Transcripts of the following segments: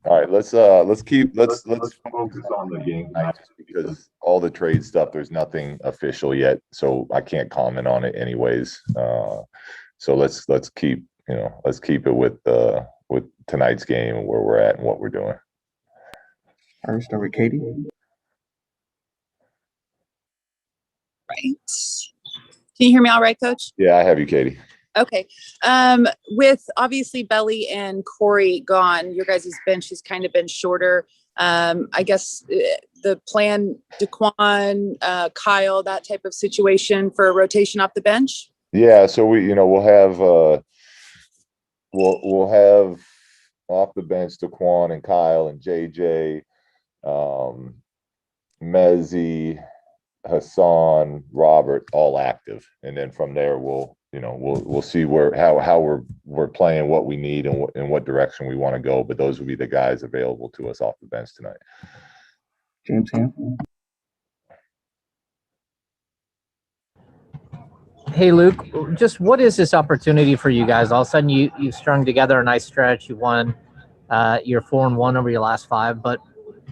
All right, let's focus on the game tonight just because all the trade stuff, there's nothing official yet, so I can't comment on it anyways. So let's keep let's keep it with tonight's game and where we're at and what we're doing. All right, start with Katie. Right. Can you hear me all right, Coach? Yeah, I have you, Katie. Okay. With obviously Belly and Corey gone, your guys' bench has kind of been shorter. I guess the plan, Daquan, Kyle, that type of situation for a rotation off the bench. Yeah, so we'll have off the bench Daquan and Kyle and JJ, Mezzi, Hassan, Robert, all active, and then from there we'll see how we're playing, what we need, and what direction we want to go. But those will be the guys available to us off the bench tonight. James Ham. Hey, Luke, just what is this opportunity for you guys? All of a sudden, you strung together a nice stretch. You won. You're 4-1 over your last 5, but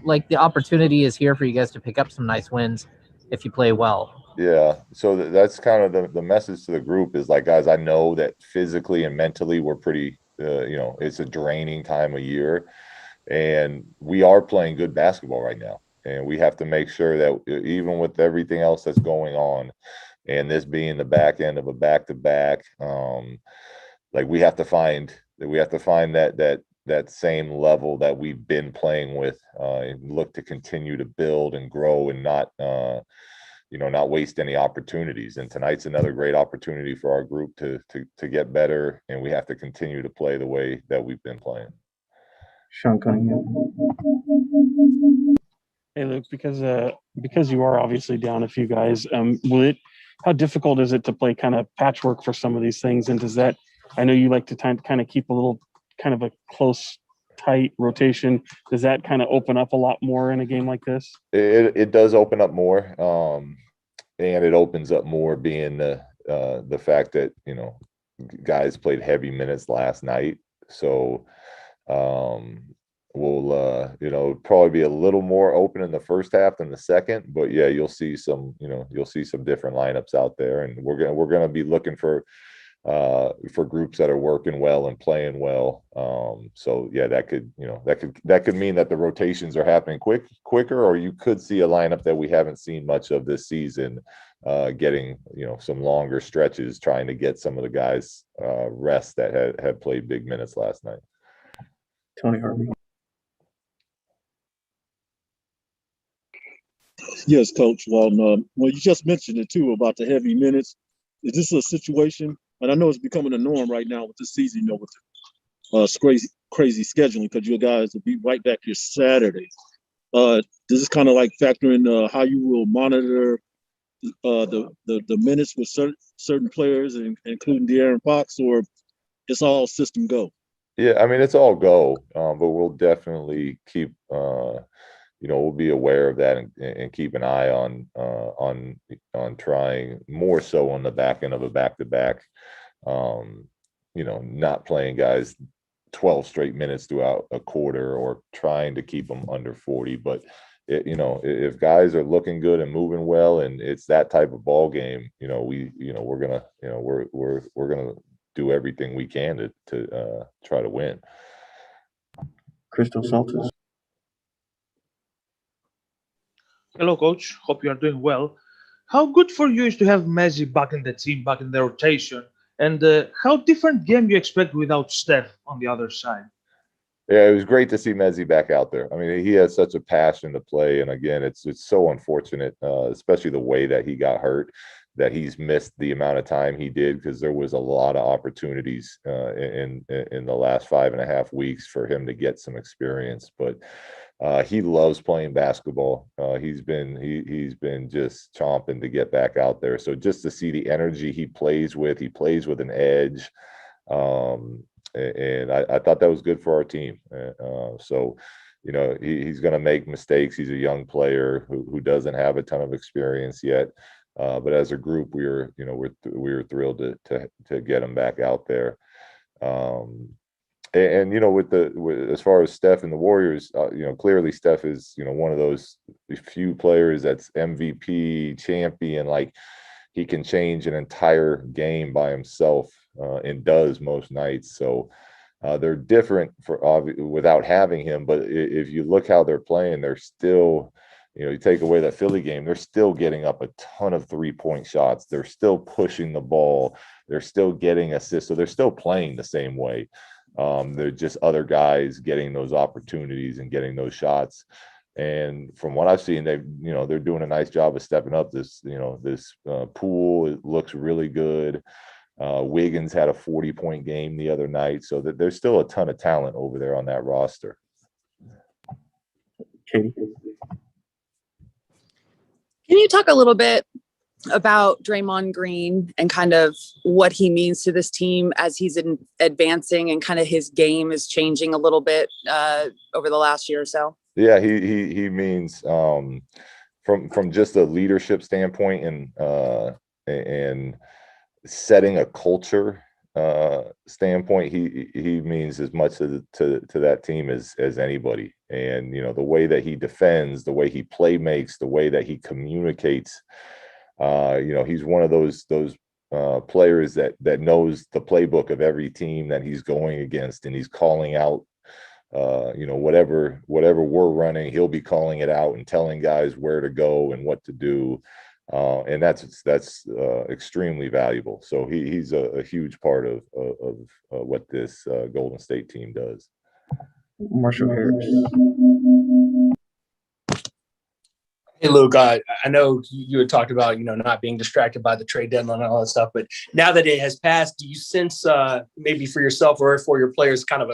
like the opportunity is here for you guys to pick up some nice wins if you play well. Yeah, so that's kind of the message to the group is like, guys, I know that physically and mentally we're pretty, it's a draining time of year, and we are playing good basketball right now, and we have to make sure that even with everything else that's going on, and this being the back end of a back-to-back, like we have to find that same level that we've been playing with, and look to continue to build and grow and not waste any opportunities. And tonight's another great opportunity for our group to get better, and we have to continue to play the way that we've been playing. Sean Cunningham. Hey, Luke, because you are obviously down a few guys, how difficult is it to play kind of patchwork for some of these things? And does that, I know you like to kind of keep a little kind of a close, tight rotation. Does that kind of open up a lot more in a game like this? It does open up more, and it opens up more being the fact that guys played heavy minutes last night, so we'll probably be a little more open in the first half than the second, but yeah, you'll see some different lineups out there, and we're gonna be looking for groups that are working well and playing well. So yeah, that could mean that the rotations are happening quicker, or you could see a lineup that we haven't seen much of this season, getting some longer stretches, trying to get some of the guys rest that had played big minutes last night. Tony Harvey. Yes, Coach Walton. Well, you just mentioned it too about the heavy minutes. Is this a situation? And I know it's becoming a norm right now with this season, with crazy scheduling, because your guys will be right back here Saturday. Does this kind of like factor in how you will monitor the minutes with certain players, including De'Aaron Fox, or it's all system go? Yeah, I mean, it's all go, but we'll definitely keep we'll be aware of that and keep an eye on trying more so on the back end of a back-to-back, not playing guys 12 straight minutes throughout a quarter, or trying to keep them under 40. But if guys are looking good and moving well, and it's that type of ball game, we're gonna do everything we can to try to win. Crystal Saltis. Hello, Coach. Hope you are doing well. How good for you is to have Messi back in the team, back in the rotation, and how different game you expect without Steph on the other side? Yeah, it was great to see Mezzi back out there. I mean, he has such a passion to play, and again, it's so unfortunate, especially the way that he got hurt, that he's missed the amount of time he did, because there was a lot of opportunities in the last 5.5 weeks for him to get some experience. But he loves playing basketball. He's been just chomping to get back out there. So just to see the energy he plays with an edge. And I thought that was good for our team. So, he's going to make mistakes. He's a young player who doesn't have a ton of experience yet. But as a group, we were thrilled to get him back out there. And as far as Steph and the Warriors, clearly Steph is one of those few players that's MVP champion. Like, he can change an entire game by himself, and does most nights. So they're different without having him. But if you look how they're playing, they're still, you take away that Philly game, they're still getting up a ton of 3-point shots. They're still pushing the ball. They're still getting assists. So they're still playing the same way. They're just other guys getting those opportunities and getting those shots. And from what I've seen, they're doing a nice job of stepping up. This Poole, it looks really good. Wiggins had a 40-point game the other night, so that there's still a ton of talent over there on that roster. Katie. Can you talk a little bit about Draymond Green and kind of what he means to this team as he's advancing and kind of his game is changing a little bit over the last year or so? Yeah, he means from just a leadership standpoint and setting a culture standpoint, he means as much to that team as anybody. And the way that he defends, the way he play makes, the way that he communicates, he's one of those players that knows the playbook of every team that he's going against, and he's calling out whatever we're running, he'll be calling it out and telling guys where to go and what to do. And that's extremely valuable. So he's a huge part of what this Golden State team does. Marshall Harris. Hey, Luke, I know you had talked about, not being distracted by the trade deadline and all that stuff, but now that it has passed, do you sense maybe for yourself or for your players kind of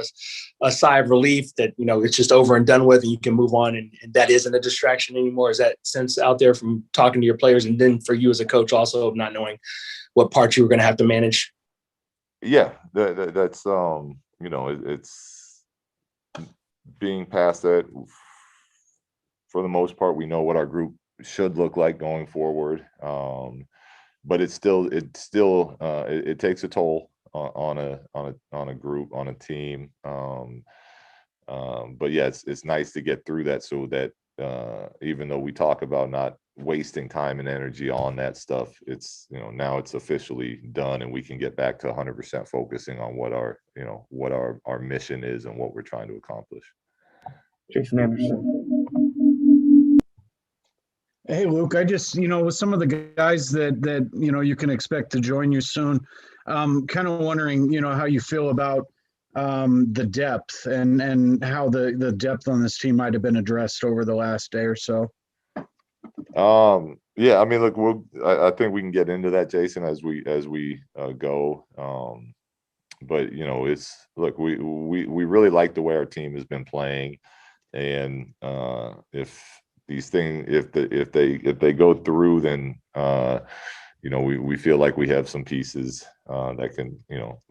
a sigh of relief that, it's just over and done with and you can move on and that isn't a distraction anymore? Is that sense out there from talking to your players, and then for you as a coach also of not knowing what parts you were going to have to manage? Yeah, that's it's being past that. For the most part, we know what our group should look like going forward, but it takes a toll on a group, on a team. But yeah, it's nice to get through that, so that even though we talk about not wasting time and energy on that stuff, it's now it's officially done, and we can get back to 100% focusing on what our mission is and what we're trying to accomplish. Jason Anderson. Hey, Luke, I just, with some of the guys that you can expect to join you soon, kind of wondering, how you feel about the depth and how the depth on this team might have been addressed over the last day or so. Yeah, I mean, look, I think we can get into that, Jason, as we go. But we really like the way our team has been playing, and if they go through, then we feel like we have some pieces that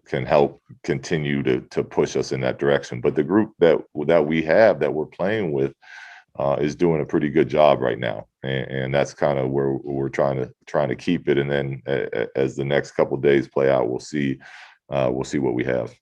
can help continue to push us in that direction. But the group that we have that we're playing with is doing a pretty good job right now, and that's kind of where we're trying to keep it. And then as the next couple of days play out, we'll see what we have.